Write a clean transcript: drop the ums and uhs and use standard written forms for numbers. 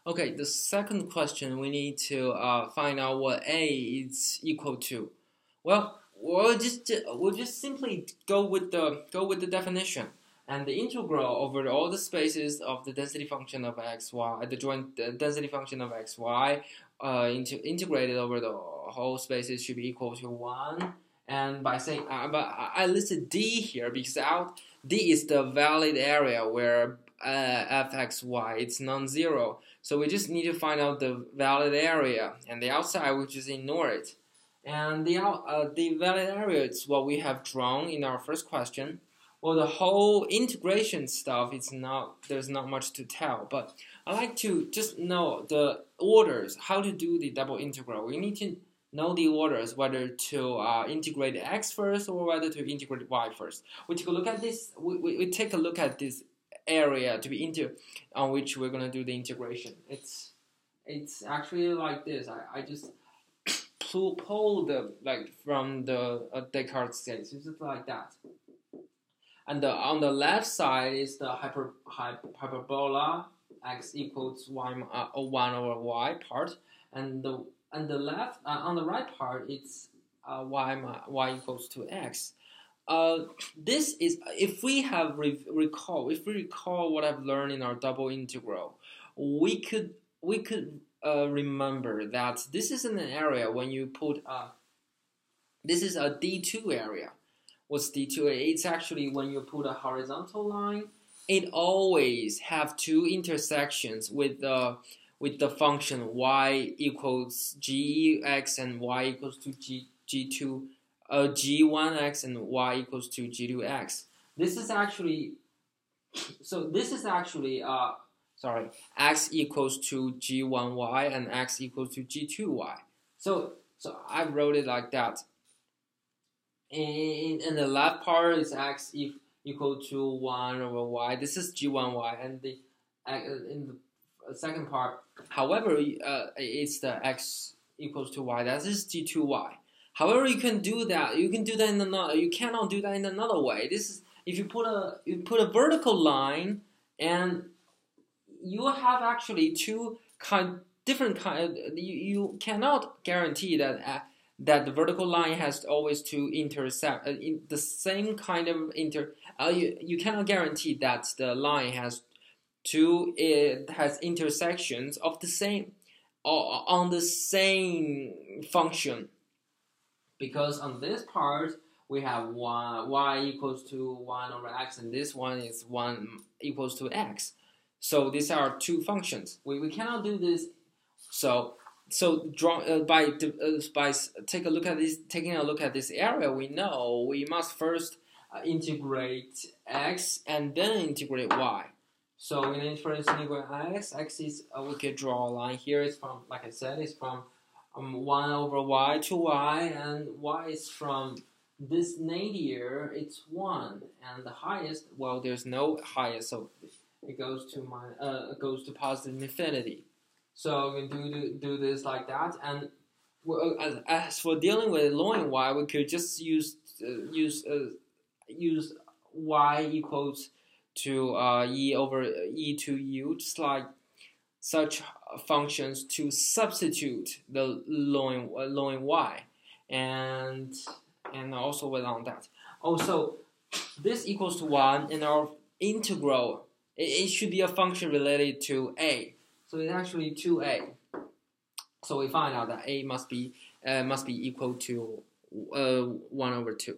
Okay, the second question we need to find out what a is equal to. Well, we'll just simply go with the definition, and the integral over all the spaces of the density function of x y, the joint density function of x y, integrated over the whole spaces should be equal to 1. And by saying, but I listed D here because D is the valid area where fxy it's non-zero. So we just need to find out the valid area, and the outside we just ignore it. And the valid area is what we have drawn in our first question. Well, the whole integration stuff there's not much to tell, but I like to just know the orders, how to do the double integral. We need to know the orders, whether to integrate x first or whether to integrate y first. We take a look at this. We take a look at this area to be on which we're gonna do the integration. It's actually like this. I just pull the from the Descartes case. It's just like that. And on the left side is the hyperbola x equals y 1 over y part, and the left on the right part it's y equals to x. This is if we recall what I've learned in our double integral, we could remember that this is an area when you put this is a D2 area. What's D2? It's actually when you put a horizontal line, it always have two intersections with the function y equals gx and y equals to g2, g1x and y equals to g2x. This is actually x equals to g1y and x equals to g2y. So I wrote it like that. In the left part is x equal to 1 over y. This is g1y, and in the second part, however, it's the x equals to y. That is g2y. However, you can do that. You can do that in another. You cannot do that in another way. This is if you put a vertical line, and you have actually two different kind. You cannot guarantee that the vertical line has always to intersect in the same kind of you cannot guarantee that the line has intersections of the same on the same function, because on this part we have y equals to 1 over x, and this one is 1 equals to x. So these are two functions. We cannot do this. So by taking a look at this area, we know we must first integrate x and then integrate y. So we need first integrate x. X is we could draw a line here. It's from, like I said, it's from 1 over y to y, and y is from this nadir. It's 1, and the highest. Well, there's no highest, so it goes to positive infinity. So we can do this like that, and as for dealing with lowering y, we could just use y equals to e over e to u, just like such functions to substitute the lowering y, and also without that. Also, this equals to 1 in our integral. It should be a function related to a. So it's actually 2a. So we find out that a must be equal to 1 over 2.